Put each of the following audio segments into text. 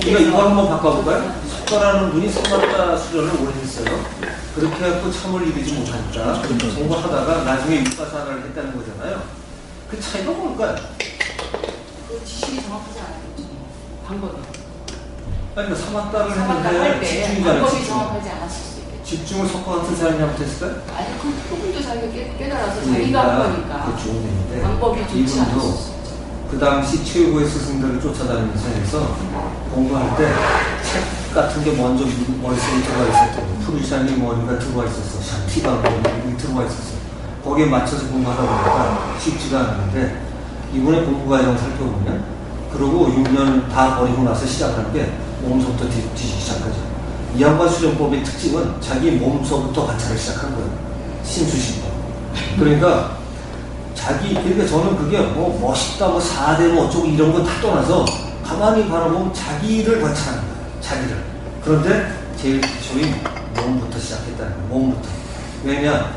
우리가 이거 한번 바꿔볼까요? 석가라는 분이 사마타 수련을 오래 했어요. 그렇게 해갖고 참을 이루지 못하니까 공부하다가 나중에 육가사를 했다는 거잖아요. 그 차이가 뭘까요? 그 지식이 정확하지 않았죠. 방법이. 아니, 그 사마타를 할 했는데 때 집중이 방법이 잘했어요. 정확하지 않았을 수 있겠죠. 집중을 석가 같은 사람이 잘못했을까요? 아니, 그분도 자기가 깨달아서 그러니까 자기가 한 거니까. 그 좋은 얘기인데 방법이 좋지 않았을 이분도 수 있죠. 그 당시 최고의 스승들을 쫓아다니면서 해서 공부할 때 책 같은 게 먼저 머릿속에 들어가 있었대요. 푸르샨이 머리가 들어와 있었어. 샤티가 머리가 들어와 있었어. 거기에 맞춰서 공부하다 보니까 쉽지가 않았는데 이분의 공부 과정을 살펴보면 그러고 6년 다 버리고 나서 시작하는 게 몸부터 뒤지기 시작하죠. 이 양반 수련법의 특징은 자기 몸서부터 관찰을 시작한 거예요. 심수심법. 그러니까 그러니까 저는 그게 뭐 멋있다, 뭐 4대 뭐 어쩌고 이런 거 다 떠나서 가만히 바라보면 자기를 관찰하는 거예요. 자기를. 그런데 제일 기초인 몸부터 시작했다는 거예요. 몸부터. 왜냐?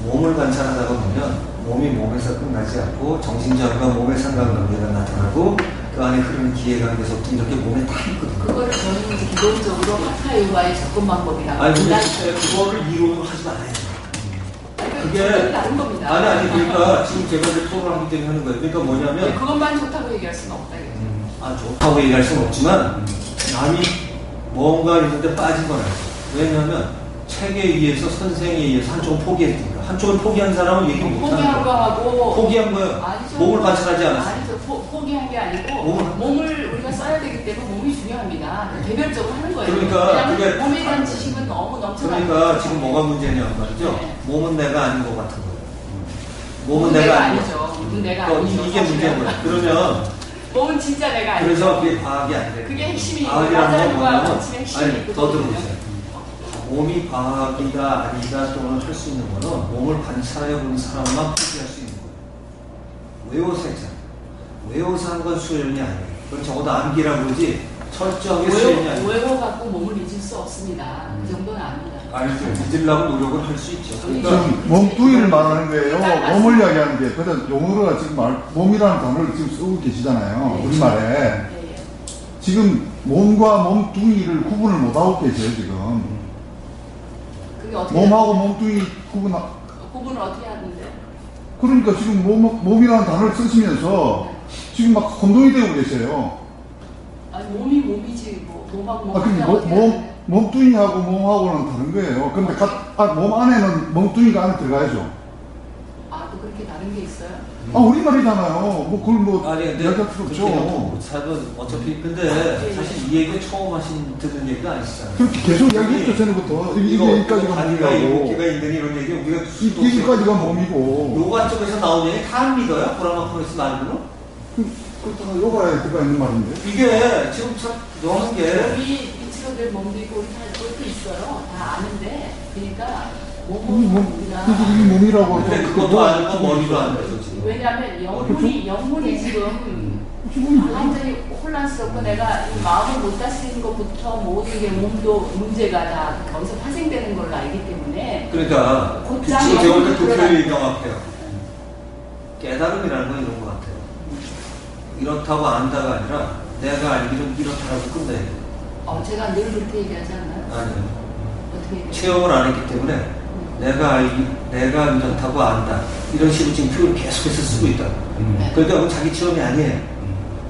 몸을 관찰하다가 보면 몸이 몸에서 끝나지 않고 정신장과 몸의 상관관계가 나타나고 그 안에 흐르는 기회관계에서부터 이렇게 몸에 다 있거든요. 그거를 저는 이제 기본적으로 하타 요가의 접근 방법이라고. 아니, 근데 그거를 이론으로 하지 말아요. 그게 다른 겁니다. 아니 그러니까 지금 제가 이제 토론하기 때문에 하는 거예요. 그러니까 뭐냐면 그것만 좋다고 얘기할 수는 없다. 좋다고 얘기할 수는 없지만 남이 뭔가 있는데 빠진 건 아니에요. 왜냐하면 책에 의해서 선생에 의해서 한쪽은 포기했으니까 한쪽을 포기한 사람은 얘기 못하는 거예요. 포기한 거하고 포기한 거예요. 아니죠. 몸을 관찰하지 않았어요. 아니죠. 포기한 게 아니고 몸을 우리가 써야 되기 때문에 몸이 중요합니다. 개별적으로 하는 거예요. 그러니까 그게 몸에 대한 지식은 너무 넘쳐나요. 그러니까 지금 뭐가 문제냐는 말이죠. 네. 몸은 내가 아닌 것 같은 거예요. 몸은 내가 아니죠. 몸은 내가 아니죠. 이게 문제인 거예요. 그러면 몸은 진짜 내가 아니죠. 그래서 그게 과학이 아니래요. 그게 핵심이 과학이라는 건 뭐냐면 핵심이 아니 더 들어보세요. 몸이 과학이다 아니다 또는 할 수 있는 거는 몸을 관찰해 보는 사람만 포기할 수 있는 거예요. 외워서 했잖아요. 외워서 한 건 수련이 아니에요. 그건 적어도 암기라고 그러지 철저하게 수련이 아니에요. 외워갖고 몸을 잊을 수 없습니다. 그 정도는 아닙니다. 아니죠. 잊으려고 노력을 할 수 있죠. 그러니까 지금 몸뚱이를 말하는 거예요. 몸을 이야기하는 게. 그래서 용어가 지금 몸이라는 단어를 지금 쓰고 계시잖아요. 네. 우리말에. 네. 지금 몸과 몸뚱이를 구분을 못하고 계세요, 지금. 그게 어떻게 몸하고 몸뚱이 구분을 어떻게 하는데? 그러니까 지금 몸이라는 단어를 쓰시면서 지금 막 혼동이 되고 계세요. 아니 몸이 몸이지 뭐 몸하고 근데 몸뚱이하고 몸하고는 다른 거예요. 근데 몸 안에는 몸뚱이가 안에 들어가야죠. 또 그렇게 다른 게 있어요? 우리말이잖아요. 그걸 아니 근데 이야기할 필요 없죠. 사실 어차피 근데 사실 이 얘기 처음 듣는 얘기가 아니시잖아요. 그렇게 계속 이야기했죠, 전에부터. 여기까지가 다리가 몸이고, 이렇게가 있는 이런 얘기 우리가 여기까지가 몸이고. 요가 쪽에서 나온 얘기 다 안 믿어요? 브라마코니스 말고는? 그렇다가 요가에 들어가 있는 말인데. 이게 지금 참 너무한 게 몸이 빛으로 될 몸도 있고 그것도 있어요. 다 아는데 그러니까 몸이나 이게 몸이라고. 근데 그것도 아니고 머리도 안 되죠 지금. 왜냐하면 영혼이 지금 완전히 혼란스럽고 내가 이 마음을 못 다스리는 것부터 모든 게 몸도 문제가 다 거기서 파생되는 걸로 알기 때문에 그러니까 곧장 지금 제가 볼때 그 영혼이 표현이 명확해요. 깨달음이라는 건 이런 것 같아요. 이렇다고 안다가 아니라 내가 알기는 이렇다라고 끝내야 돼요. 제가 늘 그렇게 얘기하지 않나요? 아니요. 어떻게 얘기해요? 체험을 안 했기 때문에 내가 이렇다고 안다. 이런 식으로 지금 표현을 계속해서 쓰고 있다. 그러니까 자기 체험이 아니에요.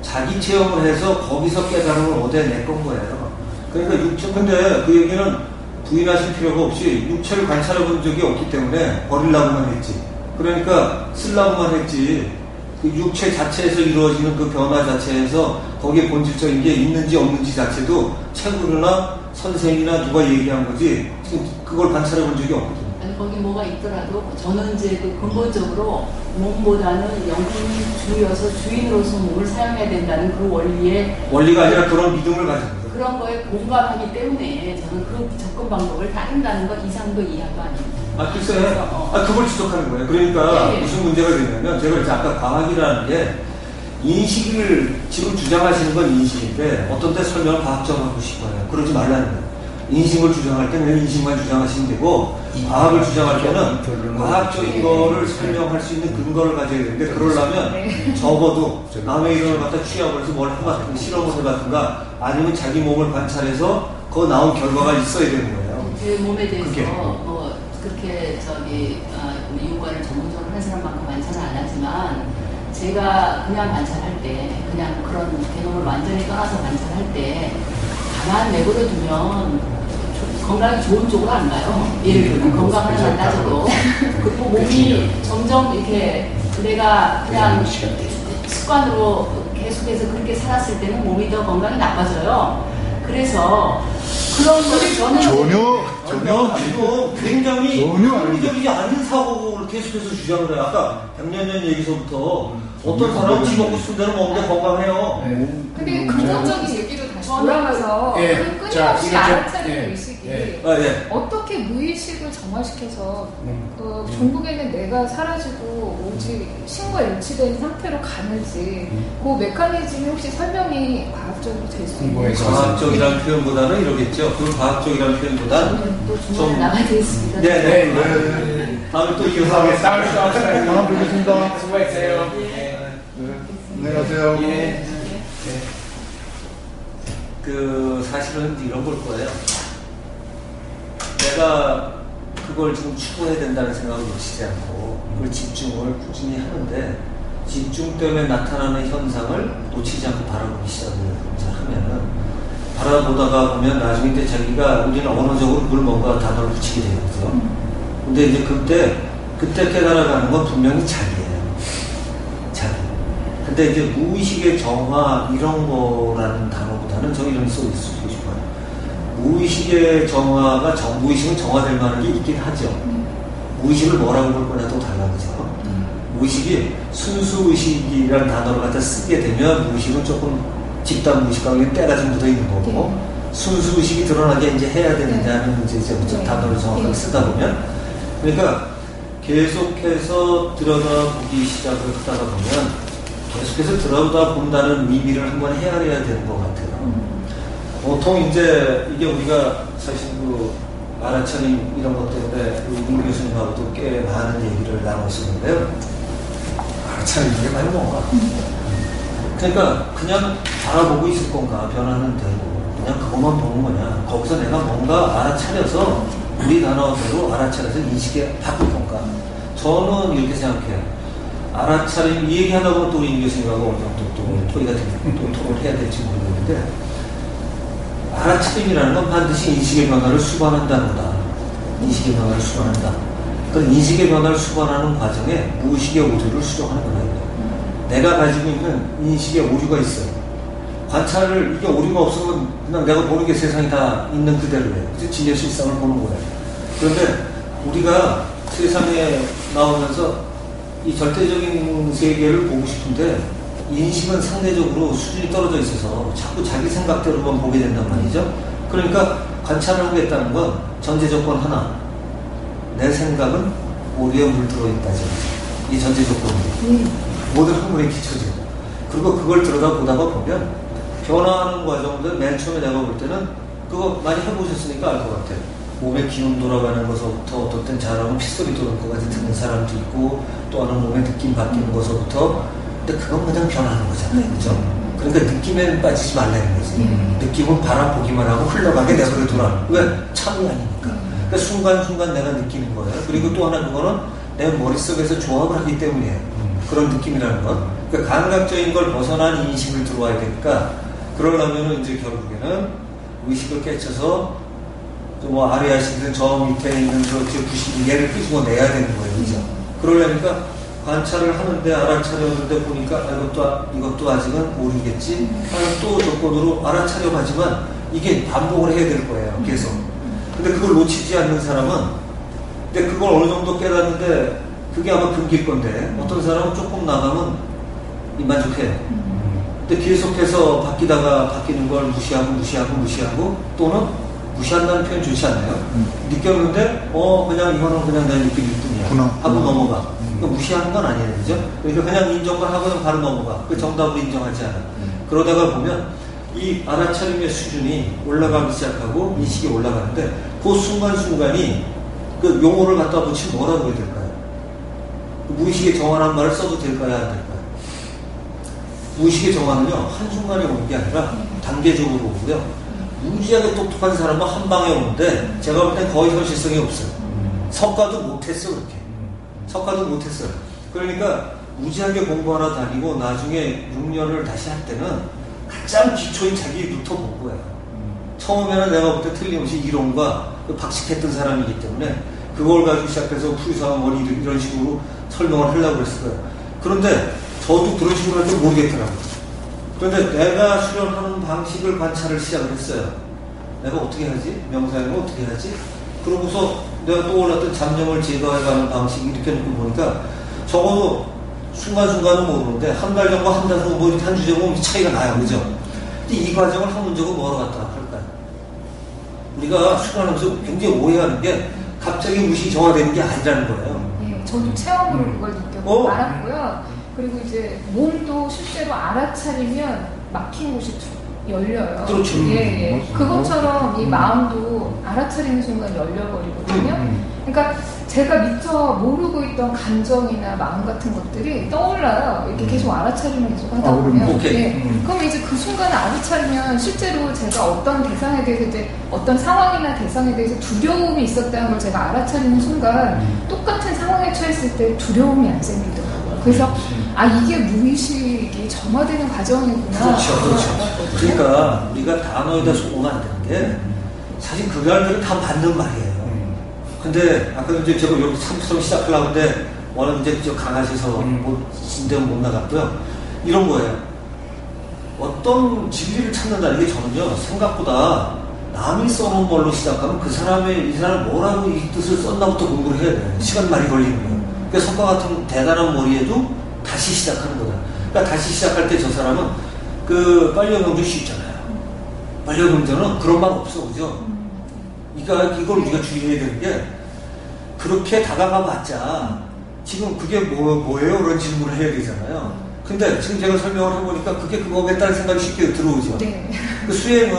자기 체험을 해서 거기서 깨달음을 얻어낼 거예요. 그러니까 육체, 근데 그 얘기는 부인하실 필요가 없이 육체를 관찰해 본 적이 없기 때문에 버리려고만 했지. 그러니까 쓰려고만 했지. 그 육체 자체에서 이루어지는 그 변화 자체에서 거기에 본질적인 게 있는지 없는지 자체도 책으로나 선생이나 누가 얘기한 거지 지금 그걸 관찰해 본 적이 없거든요. 아니 거기 뭐가 있더라도 저는 이제 그 근본적으로 몸보다는 영혼이 주여서 주인으로서 몸을 사용해야 된다는 그 원리가 아니라 그런 믿음을 가진 거죠. 그런 거에 공감하기 때문에 저는 그 접근 방법을 따른다는 것 이상도 이하도 아닙니다. 글쎄, 그걸 지적하는 거예요. 그러니까 예. 무슨 문제가 되냐면 제가 이제 아까 과학이라는 게 인식을 지금 주장하시는 건 인식인데 어떤 때 설명을 과학적으로 하고 싶어요. 그러지 말라는 거예요. 인식을 주장할 때는 인식만 주장하시면 되고, 과학을 주장할 때는 과학적인 거를 설명할 수 있는 근거를 가져야 되는데, 그러려면 적어도 남의 이론을 갖다 취합을 해서 뭘 해봤든가, 실험을 해봤든가, 아니면 자기 몸을 관찰해서 그 나온 결과가 있어야 되는 거예요. 제 몸에 대해서 그게. 뭐 그렇게 연구를 전문적으로 하는 사람만큼 관찰을 안 하지만, 제가 그냥 관찰할 때, 그냥 그런 개념을 완전히 떠나서 관찰할 때, 가만 내버려 두면 건강이 좋은 쪽으로 안 가요. 예를 들면 건강을 안 따져도. 그리고 몸이 점점 이렇게 내가 그냥 습관으로 계속해서 그렇게 살았을 때는 몸이 더 건강이 나빠져요. 그래서 그런 거를 저는 전혀 지금 굉장히 전혀 합리적이지 않은 사고를 계속해서 주장을 해요. 아까 100년 전 얘기서부터 어떤 사람은 지 먹고 싶은 대로 먹는데 건강해요. 근데 긍정적인 얘기로 다시 돌아가서 예. 그 자, 끊임없이 이거 좀- 알아차리는 예. 의식이 예. 아, 예. 어떻게 무의식을 정화시켜서 종국에는 내가 사라지고 오직 신과 일치된 상태로 가는지 그 메커니즘이 혹시 설명이 과학적으로 될 수 있는 공부해서. 과학적이라는 표현보다는 이러겠죠. 그 과학적이라는 표현보다는 또 중간에 나가야 되겠습니다. 네. 다음에 또 이어서 하겠습니다. 다음 뵙겠습니다. 수고했어요. 안녕하세요. 예. 사실은 이런 걸 거예요. 내가 그걸 지금 추구해야 된다는 생각을 놓치지 않고 그걸 집중을 꾸준히 하는데 집중 때문에 나타나는 현상을 놓치지 않고 바라보기 시작을 하면은 바라보다가 보면 나중에 이제 자기가 우리는 언어적으로 그걸 뭔가 단어를 붙이게 되거든요. 근데 이제 그때 깨달아가는 건 분명히 자기예요. 자기. 근데 이제 무의식의 정화 이런 거라는 단어보다는 저 이런 소리 쓰고 싶어요. 무의식의 정화가 무의식은 정화될 만한 게 있긴 하죠. 무의식을 뭐라고 볼 거냐도 달라지죠. 무의식이 순수의식이라는 단어를 갖다 쓰게 되면 무의식은 조금 집단 무의식과 때가 좀 묻어 있는 거고 순수의식이 드러나게 이제 해야 되느냐는 문제죠. 단어를 정확하게 쓰다 보면. 그러니까 계속해서 들여다보기 시작을 하다가 보면 계속해서 들여다본다는 의미를 한번 헤아려야 되는 것 같아요. 보통 이제 이게 우리가 사실 알아차림 이런 것 때문에 임 교수님하고도 꽤 많은 얘기를 나눴었는데요. 알아차림 이게 말이 뭔가? 그러니까 그냥 바라보고 있을 건가, 변하는 대로 그냥 그것만 보는 거냐, 거기서 내가 뭔가 알아차려서 우리 단어대로 알아차려서 인식에 바꿀 건가? 저는 이렇게 생각해요. 알아차림 이 얘기하다 보면 또 우리 임 교수님하고 어느 정도 또 토의가 또 토론을 해야 될지 모르겠는데 알아차림이라는 건 반드시 인식의 변화를 수반한다는 거다. 인식의 변화를 수반한다. 그 인식의 변화를 수반하는 과정에 무의식의 오류를 수정하는 거예요. 내가 가지고 있는 인식의 오류가 있어요. 관찰을 이게 오류가 없으면 그냥 내가 모르게 세상이 다 있는 그대로예요. 그래서 진리의 실상을 보는 거예요. 그런데 우리가 세상에 나오면서 이 절대적인 세계를 보고 싶은데 인식은 상대적으로 수준이 떨어져 있어서 자꾸 자기 생각대로만 보게 된단 말이죠. 그러니까 관찰을 하겠다는 건 전제 조건 하나. 내 생각은 오류에 물들어 있다죠. 이 전제 조건이. 모든 학문에 기초죠. 그리고 그걸 들여다보다가 보면 변화하는 과정들 맨 처음에 내가 볼 때는 그거 많이 해보셨으니까 알 것 같아요. 몸에 기운 돌아가는 것부터 어떤 땐 잘하면 핏소리 도는 것까지 듣는 사람도 있고 또 하나는 몸에 느낌 바뀌는 것부터 근데 그건 그냥 변하는 거잖아요. 그죠? 그러니까 느낌에 빠지지 말라는 거지. 느낌은 바라보기만 하고 흘러가게 내버려 두라. 왜? 참이 아니니까. 그러니까 순간순간 내가 느끼는 거예요. 그리고 또 하나 그거는 내 머릿속에서 조합을 하기 때문이에요. 그런 느낌이라는 건. 그러니까 감각적인 걸 벗어난 인식을 들어와야 되니까 그러려면 이제 결국에는 의식을 깨쳐서 뭐 아래 하시든 저 밑에 있는 저 90얘를 끄집어내야 되는 거예요. 그죠? 그러려니까 관찰을 하는데 알아차렸는데 보니까 이것도 아직은 모르겠지. 또 조건으로 알아차려가지만 이게 반복을 해야 될 거예요. 계속. 근데 그걸 놓치지 않는 사람은 근데 그걸 어느 정도 깨닫는데 그게 아마 금기일 건데 어떤 사람은 조금 나가면 만족해요. 근데 계속해서 바뀌는 걸 무시하고 또는 무시한다는 표현 좋지 않나요? 느꼈는데 그냥 이거는 그냥 내 느낌일 뿐이야 하고 넘어가. 그러니까 무시하는 건 아니에요. 그죠? 그러니까 그냥 인정만 하고 바로 넘어가. 그 정답으로 인정하지 않아. 그러다가 보면 이 알아차림의 수준이 올라가기 시작하고 인식이 올라가는데 그 순간순간이 그 용어를 갖다 붙이면 뭐라고 해야 될까요? 무의식의 정화라는 말을 써도 될까요? 안 될까요? 무의식의 정화는요, 한순간에 오는 게 아니라 단계적으로 오고요. 무지하게 똑똑한 사람은 한 방에 오는데 제가 볼 땐 거의 현실성이 없어요. 석가도 못했어, 그렇게. 석가도 못했어요. 그러니까 무지하게 공부하러 다니고 나중에 6년을 다시 할 때는 가장 기초인 자기부터 본 거예요. 처음에는 내가 볼 때 틀림없이 이론과 그 박식했던 사람이기 때문에 그걸 가지고 시작해서 풀이상한 머리 이런 식으로 설명을 하려고 그랬을 거예요. 그런데 저도 그런 식으로 할 줄 모르겠더라고요. 그런데 내가 수련하는 방식을 관찰을 시작을 했어요. 내가 어떻게 하지? 명상을 어떻게 하지? 그러고서 내가 떠올랐던 잡념을 제거해가는 방식 이렇게 놓고 보니까 적어도 순간순간은 모르는데 한 달 정도, 한 달 정도, 뭐 한 주 정도 차이가 나요. 그죠? 근데 이 과정을 한 문제고 뭐로 갖다 할까요? 우리가 수련하면서 굉장히 오해하는 게 갑자기 무식이 정화되는 게 아니라는 거예요. 예, 저도 체험으로 그걸 느꼈고 알았고요. 그리고 이제 몸도 실제로 알아차리면 막힌 곳이 열려요. 그렇죠. 예, 예. 그것처럼 이 마음도 알아차리는 순간 열려버리거든요. 그러니까 제가 미처 모르고 있던 감정이나 마음 같은 것들이 떠올라요. 이렇게 계속 알아차리면 계속 하다 보면. 예. 그럼 이제 그 순간에 알아차리면 실제로 제가 어떤 대상에 대해서 이제 어떤 상황이나 대상에 대해서 두려움이 있었다는 걸 제가 알아차리는 순간 똑같은 상황에 처했을 때 두려움이 안 생기더라고요. 그래서 아 이게 무의식이 점화되는 과정이구나. 그렇죠, 그렇죠. 그러니까 우리가 단어에다 속으면 안 되는 게 사실 그 말들은 다 맞는 말이에요. 근데 아까 이제 제가 여기 처음 시작하려고 하는데 워낙 이제 저 강하셔서 뭐 진대는 못 나갔고요. 이런 거예요. 어떤 진리를 찾는다는 게 저는요 생각보다 남이 써놓은 걸로 시작하면 그 사람의 이 사람 뭐라고 이 뜻을 썼나부터 공부를 해야 돼요. 시간 많이 걸리는 거예요. 그러니까 석가 같은 대단한 머리에도 다시 시작하는 거다. 그러니까 다시 시작할 때 저 사람은 그 빨려명주 쉽잖아요. 빨려명주는 그런 말 없어, 그죠? 그러니까 이걸 우리가 주의해야 되는 게 그렇게 다가가 봤자 지금 그게 뭐예요? 그런 질문을 해야 되잖아요. 근데 지금 제가 설명을 해보니까 그게 그거겠다는 생각이 쉽게 들어오죠. 네. 그 수행은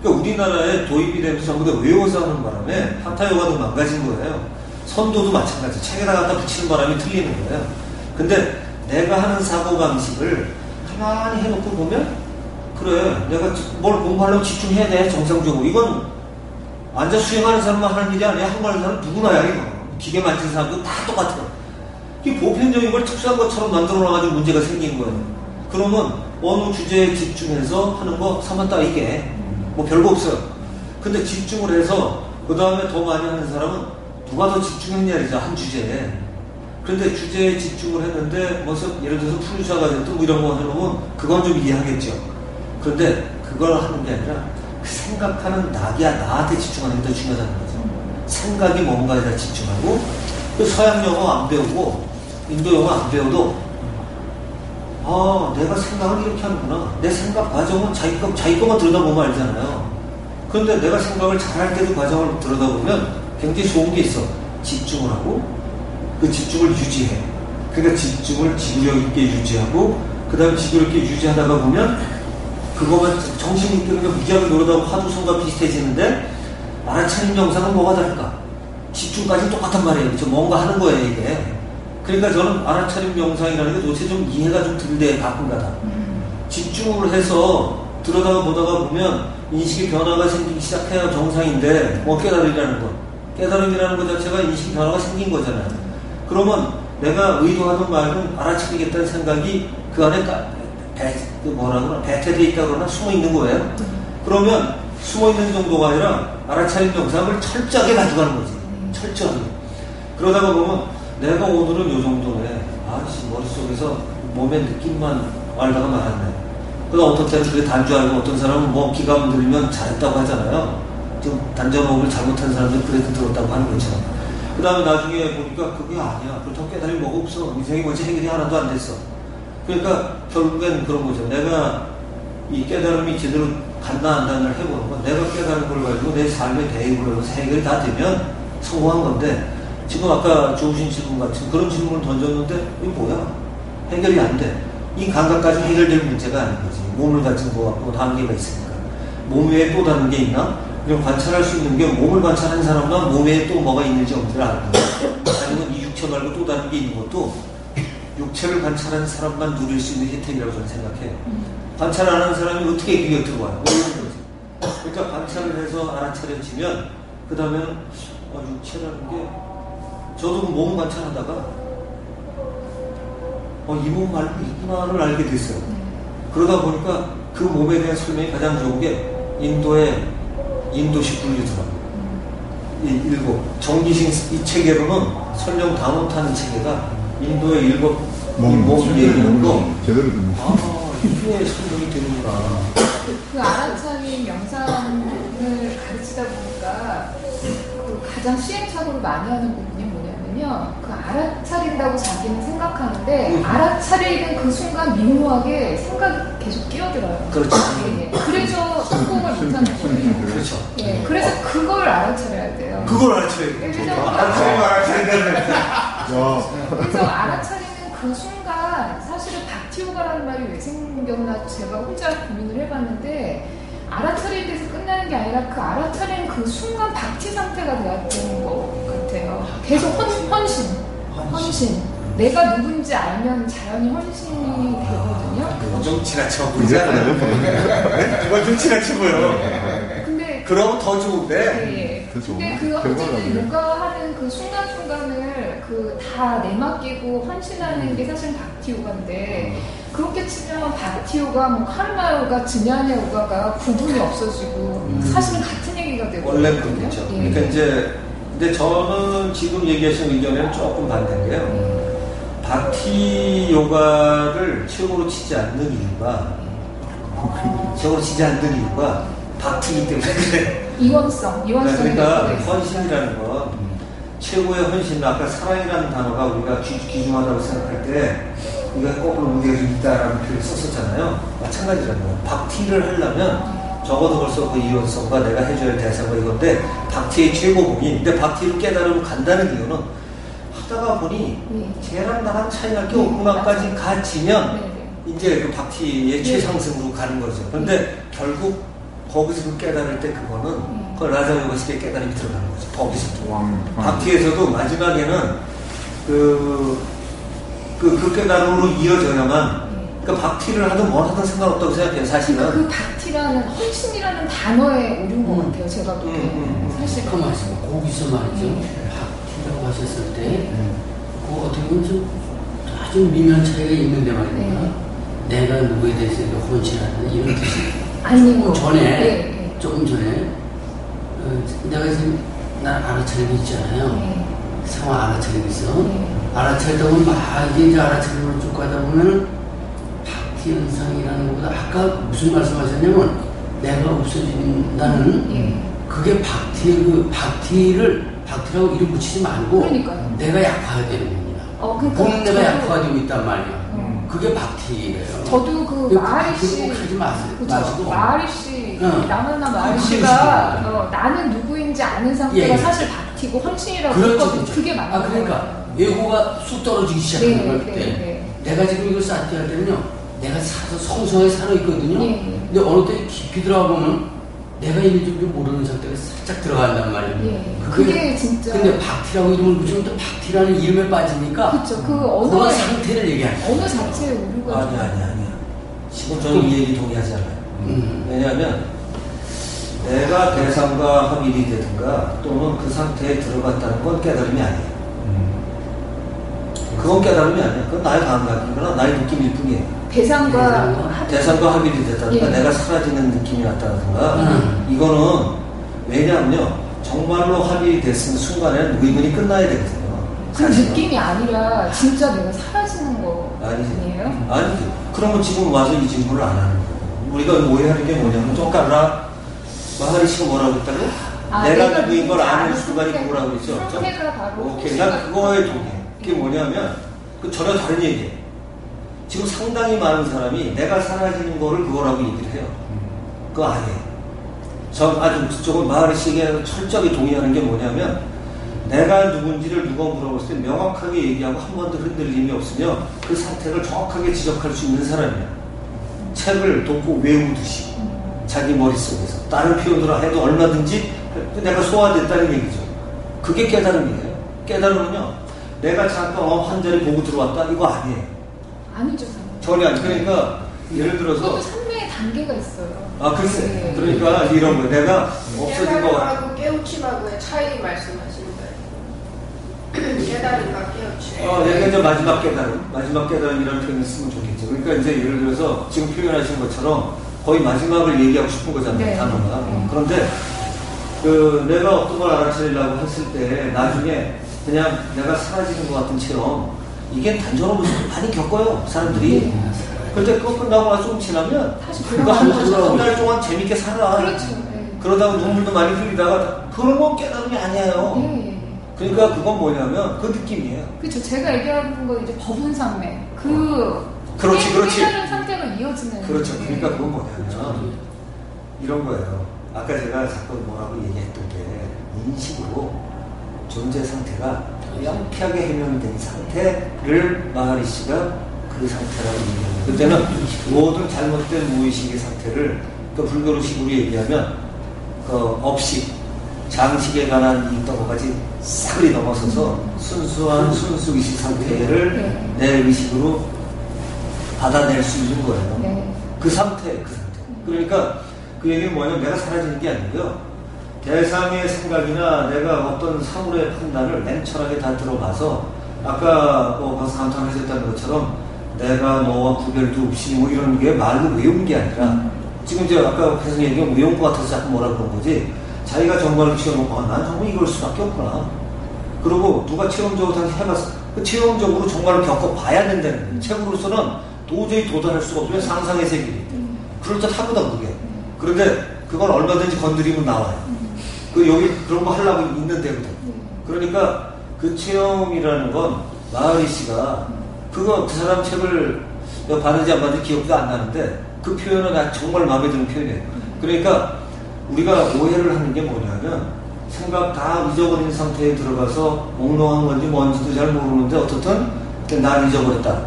그러니까 우리나라에 도입이 되면서 전부 다 외워서 하는 바람에 하타요가도 망가진 거예요. 선도도 마찬가지. 책에다 갖다 붙이는 바람이 틀리는 거예요. 근데 내가 하는 사고방식을 가만히 해놓고 보면 그래 내가 뭘 공부하려면 집중해야 돼 정상적으로. 이건 앉아 수행하는 사람만 하는 일이 아니야. 한국하는 사람 누구나 야 이거. 기계 만진 사람도 다 똑같아. 이게 보편적인 걸 특수한 것처럼 만들어놔가지고 문제가 생긴 거예요. 그러면 어느 주제에 집중해서 하는 거 삼았다 이게 뭐 별거 없어요. 근데 집중을 해서 그 다음에 더 많이 하는 사람은 누가 더 집중했냐리죠 한 주제에. 그런데 주제에 집중을 했는데 뭐 예를 들어서 풀유사가 됐든 뭐 이런 거 해놓으면 그건 좀 이해하겠죠. 그런데 그걸 하는 게 아니라 그 생각하는 나한테 집중하는 게 더 중요하다는 거죠. 생각이 뭔가에다 집중하고 그 서양 영어 안 배우고 인도 영어 안 배워도 아 내가 생각을 이렇게 하는구나. 내 생각 과정은 자기 것만 들여다보면 알잖아요. 그런데 내가 생각을 잘할 때도 과정을 들여다보면 굉장히 좋은 게 있어. 집중을 하고 그 집중을 유지해. 그러니까 집중을 지구력 있게 유지하고 그 다음에 지구력 있게 유지하다가 보면 그거만 정신 있게 그냥 무지하게 노려다가 화두성과 비슷해지는데 알아차림 영상은 뭐가 다를까? 집중까지 똑같단 말이에요. 그렇죠? 뭔가 하는 거예요 이게. 그러니까 저는 알아차림 영상이라는 게 도대체 좀 이해가 좀 덜 가끔가다. 집중을 해서 들여다가 보다가 보면 인식의 변화가 생기기 시작해야 정상인데 뭐 깨달음이라는 거. 깨달음이라는 것 자체가 인식 변화가 생긴 거잖아요. 그러면 내가 의도하는 말은 알아차리겠다는 생각이 그 안에 배태되어 있다 그러나 숨어 있는 거예요. 그러면 숨어 있는 정도가 아니라 알아차린 영상을 철저하게 가져가는 거지. 철저하게. 그러다가 보면 내가 오늘은 요 정도네. 아씨 머릿속에서 몸의 느낌만 알다가 말았네. 그다음 어떤 때는 그게 단주하고 어떤 사람은 뭐 기가 문들면 잘했다고 하잖아요. 좀 단전호흡을 잘못한 사람들 그래도 들었다고 하는 것처럼. 그 다음에 나중에 보니까 그게 아니야. 그렇다고 깨달음이 뭐가 없어. 인생이 뭔지 해결이 하나도 안 됐어. 그러니까 결국엔 그런 거죠. 내가 이 깨달음이 제대로 간다 안 간다를 해보는 건 내가 깨달은 걸 가지고 내 삶의 대입을 해서 해결이 다 되면 성공한 건데 지금 아까 좋으신 질문 같은 그런 질문을 던졌는데 이게 뭐야? 해결이 안 돼. 이 감각까지 해결될 문제가 아닌 거지. 몸을 가진 거하고 한계가 있으니까. 몸 외에 또 다른 게 있나? 그럼 관찰할 수 있는 게 몸을 관찰하는 사람만 몸 외에 또 뭐가 있는지 없는지 아는 거야. 아니면 이 육체 말고 또 다른 게 있는 것도 육체를 관찰하는 사람만 누릴 수 있는 혜택이라고 저는 생각해요. 관찰 안 하는 사람이 어떻게 그게 들어와요? 모르는 거지. 그러니까 관찰을 해서 알아차려지면 그 다음에는 육체라는 게 저도 몸 관찰하다가 이 몸 말고 있구나를 알게 됐어요. 그러다 보니까 그 몸에 대한 설명이 가장 좋은 게 인도식 분류더라고요. 일곱 정기식 이 체계로는 설령 다못하는 체계가 인도의 일곱 몸 얘기하는 거 제대로 듣는 이게 설명이 되는구나. 그 알아차림 명상을 가르치다 보니까 그 가장 시행착오를 많이 하는 부분이 뭐냐면요. 그 알아차린다고 자기는 생각하는데 알아차리는 그 순간 미묘하게 생각이 계속 끼어들어요. 그렇죠. 예. 그래서 성공을 못하는 거예요. 그렇죠. 예. 그래서 그걸 알아차려야 돼요. 그걸 알아차려야 돼. 그래서 알아차리는 그 순간 사실은 박티오가라는 말이 왜 생겼나 제가 혼자 고민을 해봤는데 알아차리는 데서 끝나는 게 아니라 그 알아차리는 그 순간 박티 상태가 돼야 되는 것 같아요. 계속 헌신. 내가 누군지 알면 자연히 헌신이 되거든요. 그건 좀 지나쳐 보이지 않아요? 그건 좀 지나쳐 보여. 근데 그러면 더 좋은데. 네. 근데 그 어쨌든 요가하는 그 순간순간을 그 다 내맡기고 헌신하는 게 사실 박티요가인데 그렇게 치면 박티요가 뭐 카르마 요가, 즈냐냐 요가가 구분이 없어지고 사실은 같은 얘기가 되고 원래 그렇죠. 예. 그러니까 이제 근데 저는 지금 얘기하신 의견에는 조금 반대인 게요. 바티 요가를 최고로 치지 않는 이유가 바티이기 때문에 그래. 이원성이 그러니까 헌신이라는 건 최고의 헌신, 아까 사랑이라는 단어가 우리가 귀중하다고 생각할 때 우리가 거꾸로 무대에 좀 있다라는 표현을 썼었잖아요. 마찬가지라는 거예요. 박티를 하려면 적어도 벌써 그 이원성과 내가 해줘야 할 대상과 이건데 박티의 최고봉이 근데 박티를 깨달으면 간다는 이유는 하다가 보니 쟤랑 나랑 차이 날 게 없구나까지 가지면 이제 그 박티의 최상승으로 가는 거죠. 그런데 결국 거기서 그 깨달을 때 그거는 그 라자요가식의 깨달음이 들어가는 거죠. 거기서도. 박티에서도 마지막에는 그 깨달음으로 이어져야만 그러니까 박티를 하든 뭘 하든 상관없다고 생각해요. 사실은. 그 박티라는 헌신이라는 단어에 오른 것 같아요. 제가 보기에는. 사실 가만 있어. 거기서 말이죠. 박티라고 하셨을 때 그 어떻게 보면 좀 아주 미묘한 차이가 있는데 말입니다. 내가 누구에 대해서 헌신하는 이런 뜻이 아니고 조금 전에 내가 지금 나 알아차리고 있잖아요. 상황 알아차리고 있어. 알아차리다 보면 막 이제 알아차리고 쭉 가다 보면 박티 현상이라는 것보다 아까 무슨 말씀하셨냐면 내가 없어진다는 그게 박티라고 이름 붙이지 말고 그러니까요. 내가 약화가 되는 겁니다. 보는 내가 약화가 되고 있단 말이야. 그게 박티예요. 저도 그 마하리씨 하지 마시고 마하리씨 라마나 마하리씨가 나는 누구인지 아는 상태가 사실 박티고 헌신이라고 했거든요. 그게 맞는 거예요. 그러니까 예고가 쑥 떨어지기 시작하는 걸 때 내가 지금 이걸 쌓기 할 때는요 내가 성성에 살아있거든요. 근데 어느 때 깊이 들어가 보면 내가 있는 줄 모르는 상태가 살짝 들어간단 말이에요. 그게 진짜. 근데 박티라고 이름을 붙이면 또 박티라는 이름에 빠지니까. 그렇죠. 그 언어의 상태를 얘기하는 거예요. 언어 자체에 오류가. 아니야. 지금 저는 이 얘기 동의하지 않아요. 왜냐하면 내가 대상과 합일이 되든가 또는 그 상태에 들어갔다는 건 깨달음이 아니에요. 그건 깨달음이 아니에요. 그건 나의 감각이거나 나의 느낌일 뿐이에요. 대상과 합일이 됐다든가 내가 사라지는 느낌이 났다든가 이거는 왜냐하면요 정말로 합일이 됐은 순간에는 의문이 끝나야 되거든요. 그 느낌이 아니라 진짜 내가 사라지는 거 아니에요? 아니죠. 그러면 지금 와서 이 질문을 안 하는 거예요. 우리가 오해하는 게 뭐냐면 좀 깔라 마하리씨가 뭐라고 했다고? 내가 누구인 걸 아는 순간이 뭐라고 했죠? 상태가 바로 오케이. 난 그거에 동의해. 그게 뭐냐면 그 전혀 다른 얘기예요. 지금 상당히 많은 사람이 내가 사라지는 거를 그거라고 얘기를 해요. 그거 아니에요. 저건 마하리씨에게 철저히 동의하는 게 뭐냐면 내가 누군지를 누가 물어봤을 때 명확하게 얘기하고 한 번도 흔들림이 없으며 그 상태를 정확하게 지적할 수 있는 사람이에요. 책을 돕고 외우듯이 자기 머릿속에서 다른 표현으로 해도 얼마든지 내가 소화됐다는 얘기죠. 그게 깨달음이에요. 깨달음은요, 내가 잠깐 한 자리 보고 들어왔다 이거 아니에요. 아니죠. 전혀 아니죠. 그러니까 예를 들어서 그것도 산매의 단계가 있어요. 아 글쎄. 네. 그러니까 이런 거 내가 없어진 거 같아. 깨달음하고 깨우침하고의 차이 말씀하시는 거예요. 깨달음과 깨우침. 얘가 이제 마지막 깨달음이라는 표현을 쓰면 좋겠죠. 그러니까 이제 예를 들어서 지금 표현하신 것처럼 거의 마지막을 얘기하고 싶은 거잖아요, 네. 단어가. 네. 그런데 내가 어떤 걸 알아차리려고 했을 때 나중에 그냥 내가 사라지는 것 같은 체험, 이게 단전으로 많이 겪어요, 사람들이. 네. 근데 그거 끝나고 나서 좀 지나면 다시 그거 한 돌아가는 달 동안 재밌게 살아. 그렇죠. 네. 그러다가 눈물도 많이 흘리다가 그런 건 깨달음이 아니에요. 네. 그러니까 그건 뭐냐면 그 느낌이에요. 그렇죠. 제가 얘기하는 건 이제 법운상매. 그렇지. 깨달은 상태가 이어지는. 그렇죠. 네. 그러니까 그건 뭐냐면 이런 거예요. 아까 제가 자꾸 뭐라고 얘기했던 게 인식으로 존재 상태가 명쾌하게 해명된 상태를 마하리시가 그 상태라고 얘기해요. 그때는 모든 잘못된 무의식의 상태를 그 불교로식으로 얘기하면 그 업식, 장식에 관한 이 덩어까지 싹을 넘어서서 순수한 순수의식 상태를 내 의식으로 받아낼 수 있는 거예요. 네. 그 상태. 그러니까 그 얘기는 뭐냐면 내가 사라지는 게 아니고요. 대상의 생각이나 내가 어떤 사물의 판단을 냉철하게 다 들어봐서 아까 벌써 감탄하셨다는 것처럼 내가 너와 구별도 없이 뭐 이런 게 말로 외운 게 아니라 지금 이제 아까 계속 얘기한 외운 것 같아서 자꾸 뭐라 그런 거지. 자기가 정말로 체험하고 난 정말 이럴 수밖에 없구나. 그리고 누가 체험적으로 당시 해봤어. 그 체험적으로 정말로 겪어봐야 된다는 거예요. 책으로서는 도저히 도달할 수가 없으면 상상의 세계이기 때문에. 그럴듯하거든 그게. 그런데 그건 얼마든지 건드리면 나와요. 그 여기 그런 거 하려고 있는 데거든. 그러니까 그 체험이라는 건 마하리시가 그 사람 책을 봤는지 안 봤는지 기억도 안 나는데 그 표현은 난 정말 마음에 드는 표현이에요. 그러니까 우리가 오해를 하는 게 뭐냐면 생각 다 잊어버린 상태에 들어가서 몽롱한 건지 뭔지도 잘 모르는데 어떻든 날 잊어버렸다.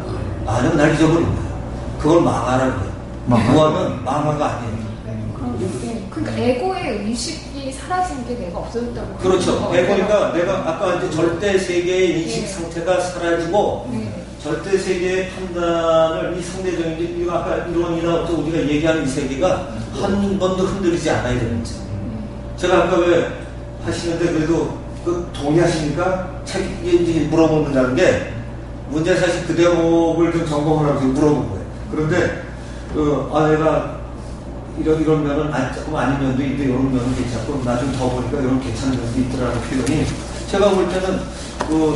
아니면 날 잊어버린 거예요. 그걸 망하라는 거예요. 무하면 망화가 아니에요. 그러니까 에고의 의식이 사라진 게 내가 없어졌다고. 그렇죠. 에고니까 내가 아까 이제 절대 세계의 인식 상태가 사라지고 절대 세계의 판단을 이 상대적인 이거 아까 이론이나 또 우리가 얘기하는 이 세계가 한 번도 흔들리지 않아야 되는 거죠. 제가 아까 왜 하시는데 그래도 그 동의하십니까? 책 물어보는다는 게 문제 사실 그 대목을 좀 점검하라고 물어본 거예요. 그런데 내가 이런 면은 조금 아닌 면도 있는데 이런 면은 괜찮고 나중에 더 보니까 이런 괜찮은 면도 있더라는 표현이 제가 볼 때는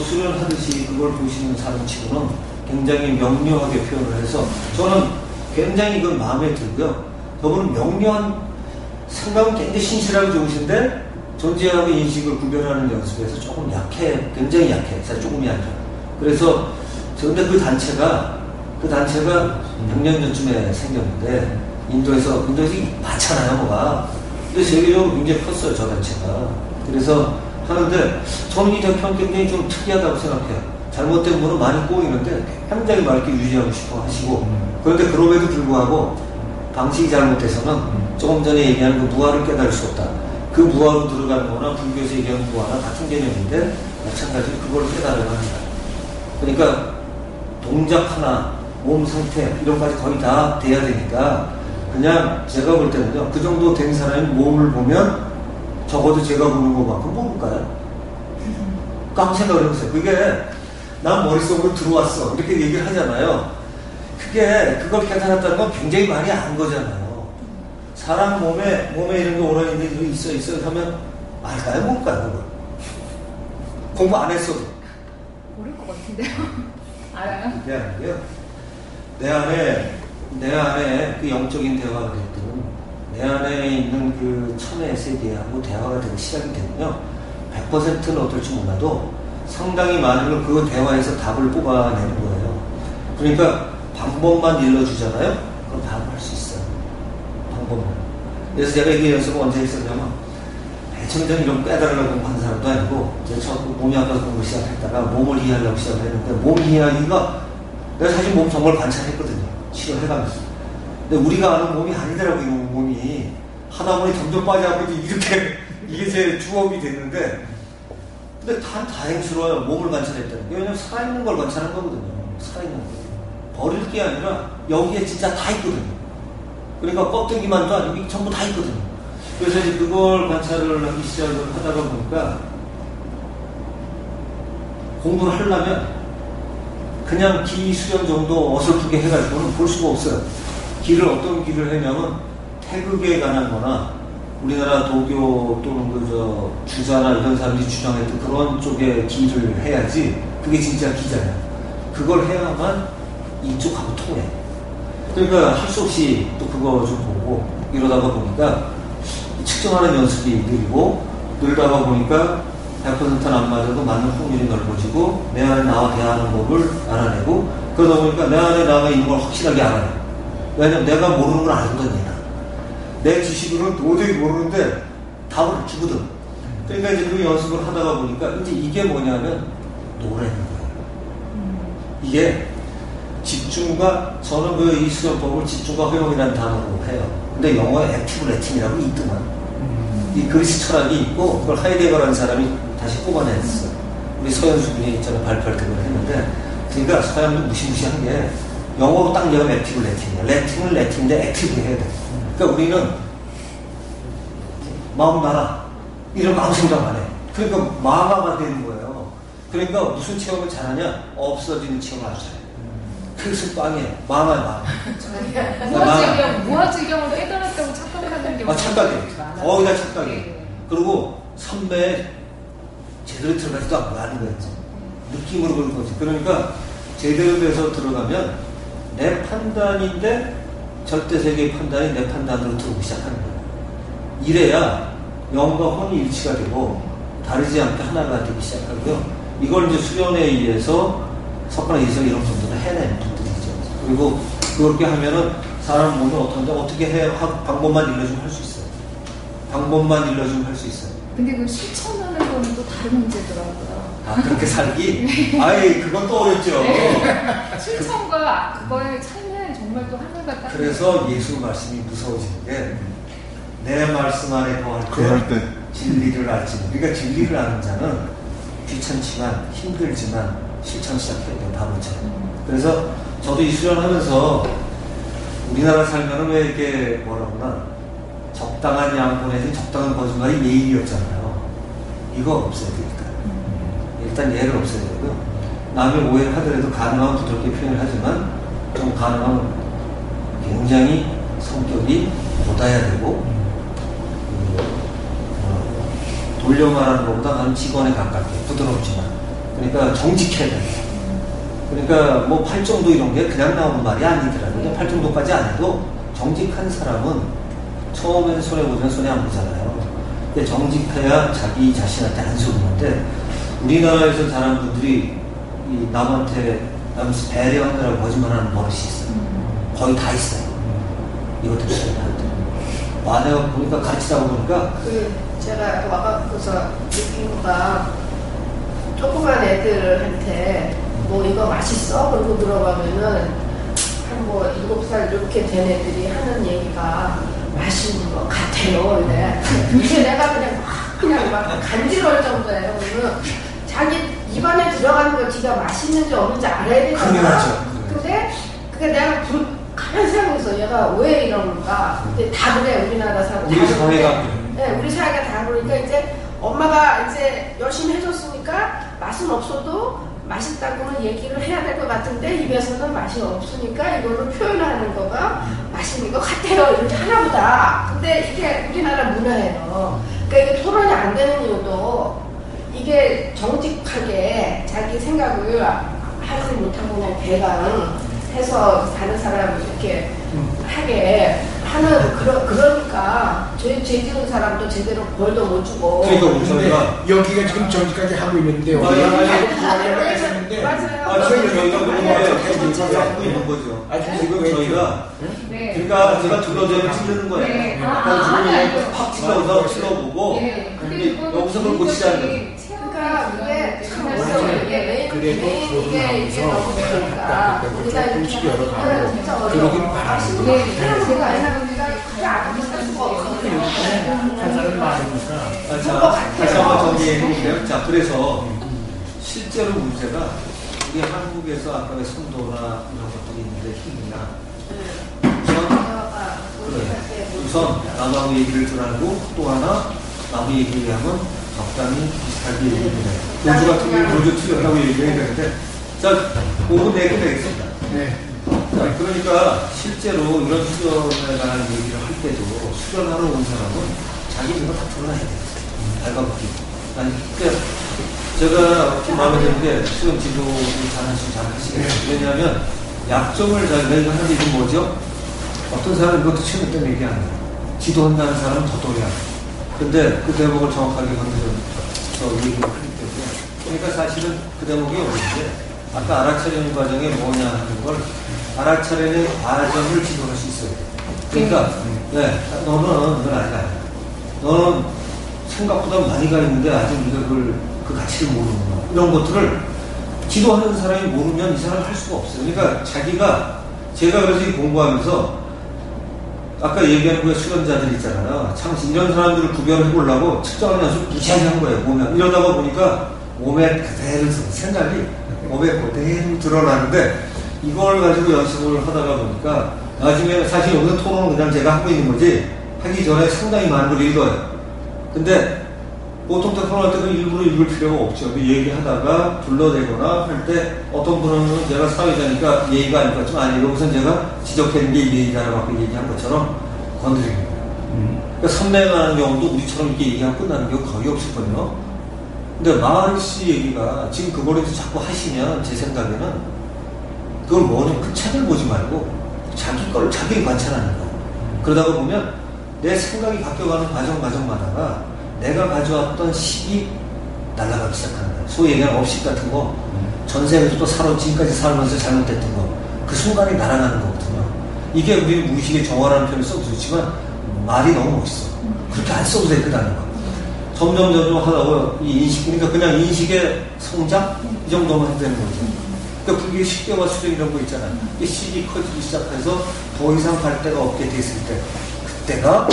수련하듯이 그걸 보시는 사람 치고는 굉장히 명료하게 표현을 해서 저는 굉장히 그 마음에 들고요. 저분은 명료한 생각은 굉장히 신실하고 좋으신데 존재하고 인식을 구별하는 연습에서 조금 약해, 굉장히 약해. 사실 조금이 아니라. 그래서 근데 그 단체가 100년 전쯤에 생겼는데 인도에서 많잖아요, 뭐가. 근데 세계적으로 굉장히 컸어요, 저 단체가. 그래서 하는데 저는 이 대표는 굉장히 좀 특이하다고 생각해요. 잘못된 분은 많이 꼬이는데 굉장히 맑게 유지하고 싶어 하시고 그런데 그럼에도 불구하고 방식이 잘못돼서는 조금 전에 얘기하는 그 무아를 깨달을 수 없다. 그 무아로 들어가는 거나 불교에서 얘기하는 무아나 같은 개념인데 마찬가지로 그걸 깨달아야 합니다. 그러니까 동작 하나, 몸 상태 이런 까지 거의 다 돼야 되니까 그냥 제가 볼 때는요. 그 정도 된 사람이 몸을 보면 적어도 제가 보는 것만큼 모를까요? 깜 생각을 해보세요. 그게 난 머릿속으로 들어왔어 이렇게 얘기를 하잖아요. 그걸 깨달았다는 건 굉장히 많이 안 거잖아요. 사람 몸에 이런 게 오라는데 있어 하면 알까요? 뭘까요? 그걸? 공부 안 했어도 모를 것 같은데요. 알아요? 그게 아니고요. 내 안에 그 영적인 대화가 됐든 내 안에 있는 그 천의 세계하고 대화가 되고 시작이 되면요. 100%는 어떨지 몰라도 상당히 많은 걸 그 대화에서 답을 뽑아내는 거예요. 그러니까 방법만 일러주잖아요. 그럼 답을 할 수 있어요. 방법만. 그래서 제가 이 연습을 언제 했었냐면 대청전 이런 깨달으려고 한 사람도 아니고 제가 처음 몸이 아파서 공부 시작했다가 몸을 이해하려고 시작을 했는데 몸 이해하기가 내가 사실 몸 정말 관찰했거든요. 치료해가면서. 근데 우리가 아는 몸이 아니더라고요. 이 몸이 하다 보니 점점 빠져갖고 이렇게 이게 제 주업이 됐는데, 근데 다 다행스러워요. 몸을 관찰했다는 게. 왜냐면 살아있는 걸 관찰한 거거든요. 살아있는 거. 버릴 게 아니라 여기에 진짜 다 있거든요. 그러니까 껍데기만도 아니고 전부 다 있거든요. 그래서 이제 그걸 관찰을 하기 시작을 하다가 보니까 공부를 하려면 그냥 기 수련 정도 어설프게 해가지고는 볼 수가 없어요. 기를 어떤 기를 하냐면 태극에 관한 거나 우리나라 도교 또는 주자나 이런 사람들이 주장했던 그런 쪽의 기를 해야지 그게 진짜 기잖아요. 그걸 해야만 이쪽하고 통해. 그러니까 할 수 없이 또 그거 좀 보고 이러다가 보니까 측정하는 연습이 느리고 늘다가 보니까 100%는 안 맞아도 맞는 확률이 넓어지고 내 안에 나와 대하는 법을 알아내고 그러다 보니까 내 안에 나가 있는 걸 확실하게 알아요. 왜냐면 내가 모르는 걸 알거든 얘는. 내 지식으로는 도저히 모르는데 답을 주거든. 그러니까 이제 그 연습을 하다가 보니까 이제 이게 뭐냐면 노래인 거예요. 이게 집중과 저는 그 이 수련법을 집중과 허용이라는 단어로 해요. 근데 영어에 액티브 레팅이라고 있더만. 이 그리스 철학이 있고 그걸 하이데거라는 사람이 다시 뽑아냈어요. 우리 서현수 군이 있잖아요. 발표할 때 그걸 했는데 그러니까 사람도 무시무시한 게 영어로 딱 얘기하면 액티브 레팅이야. 레팅은 레팅인데 액티브 해야 돼. 그러니까 우리는 마음 나라 이런 아무 생각 안 해. 그러니까 마마가 되는 거예요. 그러니까 무슨 체험을 잘하냐? 없어지는 체험을 아주 잘해. 그것은 빵이에요. 마마야 마마. 무아지경을 깨달았다고 착각하는 게 착각해. 거기다 착각해. 네. 그리고 선배에 제대로 들어가지도 않고 하는 거예요. 느낌으로 그런 거지. 그러니까 제대로 돼서 들어가면 내 판단인데 절대세계의 판단이 내 판단으로 들어오기 시작하는 거예요. 이래야 영과 혼이 일치가 되고 다르지 않게 하나가 되기 시작하고요. 이걸 이제 수련에 의해서 석가나 이성 이런 분들은 해내는 분들이죠. 그리고 그렇게 하면은 사람 몸이 어떻게 해 방법만 일러주면 할 수 있어요. 방법만 일러주면 할 수 있어요. 근데 그 실천하는 거는 또 다른 문제더라고요. 아, 그렇게 살기? 아이, 그건 또 어렵죠. 실천과 그거의 차이는 정말 또 하나가 딱. 그래서 예수 말씀이 무서워지는 게 내 말씀 안에 거할 그럴 때. 진리를 알지. 그러니까 진리를 아는 자는 귀찮지만 힘들지만 실천 시작해야 돼요. 바보처럼. 그래서 저도 이 수련하면서 우리나라 살면은 왜 이렇게 뭐라구나 적당한 양분에서 적당한 거짓말이 예의였잖아요. 이거 없애야 되니까. 일단 예를 없애야 되고요. 남의 오해를 하더라도 가능하면 부드럽게 표현을 하지만 좀 가능하면 굉장히 성격이 돋아야 되고 돌려 말하는 것보다 나는 직원에 가깝게 부드럽지만 그러니까 정직해야 돼요. 그러니까 뭐 팔정도 이런 게 그냥 나오는 말이 아니더라고요. 팔정도까지 안 해도 정직한 사람은 처음에는 손해보지만 손해 안 보잖아요. 근데 정직해야 자기 자신한테 안 속는데 우리나라에서 자란 분들이 이 남한테 배려하느라고 거짓말하는 버릇이 있어요. 거의 다 있어요. 이것도 수련하는데 내가 보니까 가르치다 보니까 제가 와갖고서 느낀 거가 조그만 애들한테 뭐 이거 맛있어? 그러고 들어가면은 한 뭐 7살 이렇게 된 애들이 하는 얘기가 맛있는 것 같아요. 이게 내가 그냥 막 간지러울 정도예요. 그러면 자기 입안에 들어가는 거 지가 맛있는지 없는지 알아야 되잖아. 근데 그게 내가 가만히 생각해서 얘가 왜 이러는가. 근데 다 그래. 우리나라 사람 우리 사회가 네, 우리 사회가 다 그러니까 이제 엄마가 이제 열심히 해줬으니까 맛은 없어도 맛있다고는 얘기를 해야 될 것 같은데 입에서는 맛이 없으니까 이걸로 표현하는 거가 맛있는 것 같아요. 이렇게 하나보다. 근데 이게 우리나라 문화예요. 그러니까 이게 토론이 안 되는 이유도 이게 정직하게 자기 생각을 하지 못하고 그냥 배강해서 다른 사람 이렇게 하게 하는 그러니까 죄 지은 사람도 제대로 벌도 못 주고. 그러니까 우리 저희가 여기가 지금 정직하게 하고 있는데 맞아요. 저희가 그런 거에 정착을 하고 있는 거죠. 지금 저희가 그러니까 제가 들어줘야 찌르는 거예요. 팍 찍어서 찔러보고 여기서 그걸 고치자는 거예요. 그러니까 그러니까 그게 참 네. 어려워요. 이게 메인 이게 너무 되니까 우리가 조금씩 이렇게 열어가고 진짜 어려워. 그러긴 바라는 네, 그래서 제가 제가 우리가 그게 안 할 수가 없거든요. 한 사람 많으니까. 자, 다시 한번 정리해 볼게요. 자, 그래서 실제로 문제가 우리 한국에서 아까 왜 선도나 이런 것들이 있는데 힘이나 우선 나하고 얘기를 들어가고 또 하나 나하고 얘기하면 적당히 비슷하게 얘기를 해요. 도주 같은 경우는 도주 틀렸다고 얘기해야 되는데 자, 5분 내게 되겠습니다. 네. 자, 그러니까 실제로 이런 수련에 관한 얘기를 할 때도 수련하러 온 사람은 자기 이거 다 드러나야 돼요. 알바붙기. 아니, 그러니까 제가 좀 마음에 드는 게 수련 지도를 잘 하시겠어요. 왜냐하면 약점을 잘 내가 하는 게 뭐죠? 어떤 사람은 이것도 최근 때문에 얘기하는 거예요. 지도한다는 사람은 더더이야. 근데 그 대목을 정확하게 건드려서 얘기를 하기 때문에. 그러니까 사실은 그 대목이 없는데, 아까 알아차리는 과정이 뭐냐 하는 걸 알아차리는 과정을 지도할 수 있어야 돼. 그러니까, 네, 너는 아직 아니야. 너는 생각보다 많이 가 있는데 아직 네가 그 가치를 모르는구나. 이런 것들을 지도하는 사람이 모르면 이 사람을 할 수가 없어요. 그러니까 자기가, 제가 그래서 이 공부하면서 아까 얘기하는 거에 수련자들 있잖아요. 참 이런 사람들을 구별해 보려고 측정하는 연습을 무지하게 한 거예요. 몸에. 이러다가 보니까 몸에 그대로 생각이 몸에 그대로 드러나는데 이걸 가지고 연습을 하다가 보니까 나중에 사실 여기서 토론은 그냥 제가 하고 있는 거지 하기 전에 상당히 많은 걸 읽어요. 근데 보통 토론할 때는 일부러 읽을 필요가 없죠. 얘기하다가 불러대거나 할 때 어떤 분은 제가 사회자니까 예의가 아닐 것 같지만 아니 여기서 제가 지적했는 게 예의다라고 아까 얘기한 것처럼 건드리는 거예요. 그러니까 선례하는 경우도 우리처럼 이렇게 얘기하고 끝나는 경우 거의 없었거든요. 근데 마하리시 얘기가 지금 그거를 자꾸 하시면 제 생각에는 그걸 뭐냐 그 책을 보지 말고 자기를 관찰하는 거예요. 그러다가 보면 내 생각이 바뀌어가는 과정마다가 내가 가져왔던 식이 날아가기 시작하는 거예요. 소위 얘기하는 업식 같은 거, 전생에서 또 지금까지 살면서 잘못됐던 거, 그 순간이 날아가는 거거든요. 이게 우리 무의식의 정화라는 표현을 써도 좋지만, 말이 너무 멋있어. 그렇게 안 써도 되겠다는 거. 점점 하다가 이 인식, 그러니까 그냥 인식의 성장? 이 정도만 해도 되는 거죠. 그러니까 불교의 식대와 수련 이런 거 있잖아요. 이 식이 커지기 시작해서 더 이상 갈 데가 없게 됐을 때, 그때가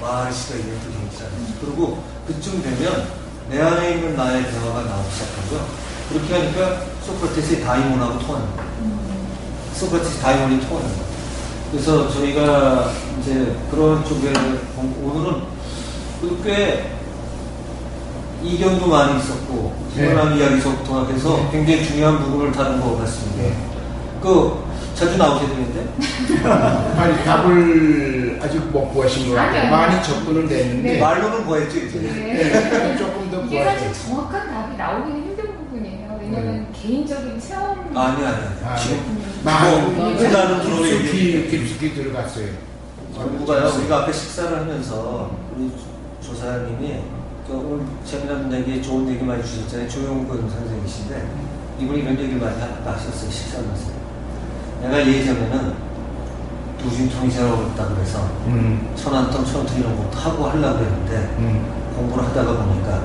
마하리시가 있는 경기잖아요. 그리고 그쯤 되면 내 안에 있는 나의 대화가 나오기 시작하고요. 그렇게 하니까 소크라테스의 다이몬하고 통하는 거예요. 소크라테스 다이몬이 통하는 거예요. 그래서 저희가 이제 그런 쪽에 오늘은 꽤 이견도 많이 있었고 김연아 이야기서부터 해서 굉장히 중요한 부분을 다룬 것 같습니다. 자주 나오셔야 되는데? 아니, 답을 아직 못 구하신 것 같아요. 많이 접근은 됐는데. 네. 말로는 구했죠, 이제. 네. 조금 더 이게 구하셔야 사실 돼요. 정확한 답이 나오기는 힘든 부분이에요. 왜냐면 개인적인 체험. 아니. 지금 나는 그런 얘기. 깊숙이 들어갔어요. 누가요? 우리가 앞에 식사를 하면서 우리 조사님이 오늘 재미난 얘기, 좋은 얘기 많이 주셨잖아요. 조용근 선생님이신데 이분이 이런 얘기를 많이 하셨어요. 식사하면서. 내가 예전에는 누진통이 제일 어렵다 그래서 천안통, 천통 이런 것도 하고 하려고 했는데 공부를 하다가 보니까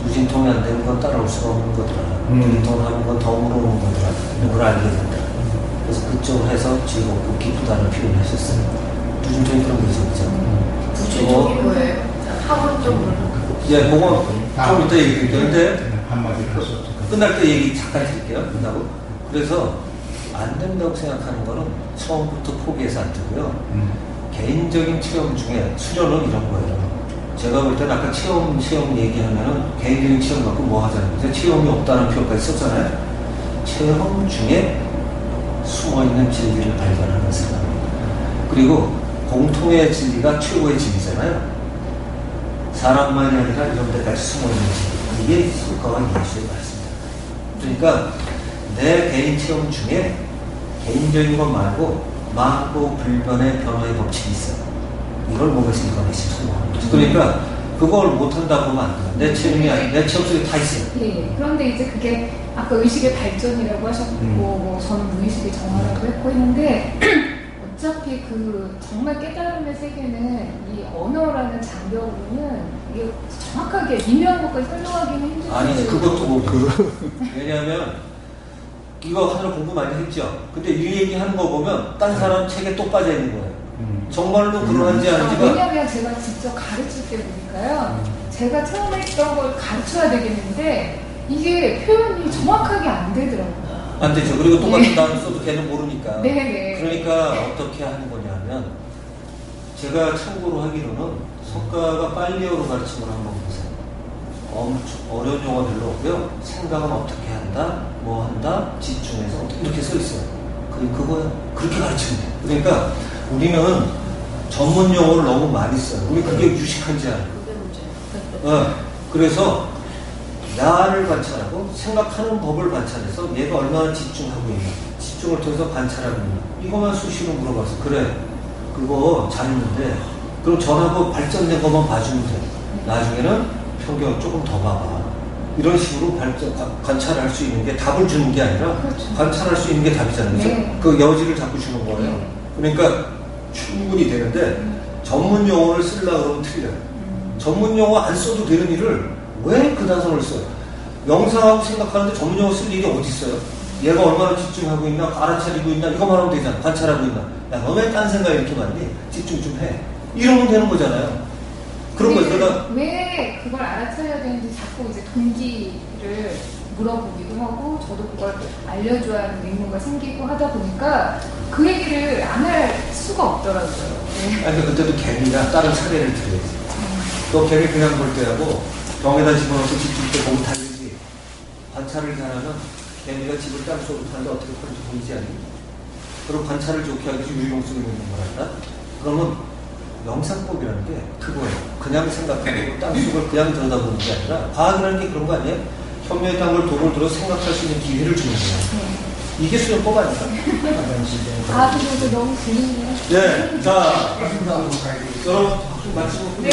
누진통이 안 되는 건 따라올 수가 없는 거더라. 누진통 하는 건 덤으로 오는 거더라. 이걸 알게 된다. 그래서 그쪽으로 해서 즐겁고 기쁘다는 표현을 하셨어요. 누진통이 그런 게 있었죠. 부주적이 뭐예요? 학원 쪽으로. 예, 그거 좀 이따 얘기 드릴게요. 근데 한마디로 할수 없죠. 끝날 때 얘기 잠깐 드릴게요. 끝나고. 그래서 안 된다고 생각하는 거는 처음부터 포기해서 안 되고요. 개인적인 체험 중에 수련은 이런 거예요. 제가 볼 때는 아까 체험 얘기하면은 개인적인 체험 갖고 뭐 하자는 거죠. 체험이 없다는 표현까지 썼잖아요. 체험 중에 숨어있는 진리를 발견하는 사람. 그리고 공통의 진리가 최고의 진리잖아요. 사람만이 아니라 이런 데까지 숨어있는 진리. 이게 성과와 예수의 말씀입니다. 그러니까 내 개인 체험 중에 개인적인 것 말고 만고 불변의 변화의 법칙이 있어요. 이걸 몸에서 읽어내시면 성공하는 거죠. 그러니까 그걸 못한다고 하면 안 돼요. 내 체험이 아니 내 체험 속에 다 있어요. 네. 그런데 이제 그게 아까 의식의 발전이라고 하셨고 뭐 저는 무의식의 정화라고 했고 했는데 어차피 그 정말 깨달음의 세계는 이 언어라는 장벽으로는 이게 정확하게 미묘한 것까지 설명하기는 힘들어요. 아니지, 그것도 모르고. 왜냐하면 이거 하느라 공부 많이 했죠. 근데 이 얘기하는 거 보면 딴 사람 책에 또 빠져 있는 거예요. 정말로 그러한지 아닌지가. 왜냐면 제가 직접 가르칠 때 보니까요. 제가 처음에 했던 걸 가르쳐야 되겠는데 이게 표현이 정확하게 안 되더라고요. 안 되죠. 그리고 똑같은 단어 써도 걔는 모르니까. 네네. 그러니까 어떻게 하는 거냐면 제가 참고로 하기로는 성과가 빨리어로 가르침을 한번 보세요. 엄청 어려운 용어 별로 없고요. 생각은 어떻게 한다, 뭐 한다, 집중해서 어떻게 이렇게 써 있어요. 그거 그렇게 가르치면 돼요. 그러니까 우리는 전문 용어를 너무 많이 써요. 우리 그게 유식한지 알아요. 그게 문제예요. 그래서 나를 관찰하고 생각하는 법을 관찰해서 얘가 얼마나 집중하고 있나, 집중을 통해서 관찰하고 있나, 이것만 수시로 물어봐서 그래 그거 잘했는데 그럼 전하고 발전된 것만 봐주면 돼. 나중에는 평균 조금 더 봐봐. 이런 식으로 관찰할 수 있는 게 답을 주는 게 아니라 그렇죠. 관찰할 수 있는 게 답이잖아요. 그래서 네. 그 여지를 자꾸 주는 거예요. 그러니까 충분히 되는데 전문 용어를 쓰려고 그러면 틀려요. 전문 용어 안 써도 되는 일을 왜 그 단서를 써요? 명상하고 생각하는데 전문 용어 쓸 일이 어디 있어요? 얘가 얼마나 집중하고 있나, 알아차리고 있나, 이거만 하면 되잖아. 관찰하고 있나. 야, 너 왜 딴 생각 이렇게 많니? 집중 좀 해. 이러면 되는 거잖아요. 그런 거예요. 그러니까 왜 그걸 알아차려야 되는지 자꾸 이제 동기를 물어보기도 하고 저도 그걸 알려줘야 하는 의무가 생기고 하다 보니까 그 얘기를 안 할 수가 없더라고요. 네. 아니, 그때도 개미나 다른 사례를 들어야지. 또 개미 그냥 볼 때하고 병에다 집어넣고 집중 때 보고 다르지. 관찰을 잘하면 개미가 집을 땅속으로 타는데 어떻게 하는지 보이지 않니? 그리고 관찰을 좋게 하기 위해서 유리공수를 있는 걸 한다? 그러면 명상법이라는 게 그거예요. 그냥 생각하고 땅속을 그냥 들여다보는 게 아니라 과학이라는 게 그런 거 아니에요? 현미에 딴 걸 도구를 들어 생각할 수 있는 기회를 주는 거예요. 이게 수련법 아닌가? 아, 그리고 너무 재밌네요. 네, 자, 여러분 박수 맞추고. 네.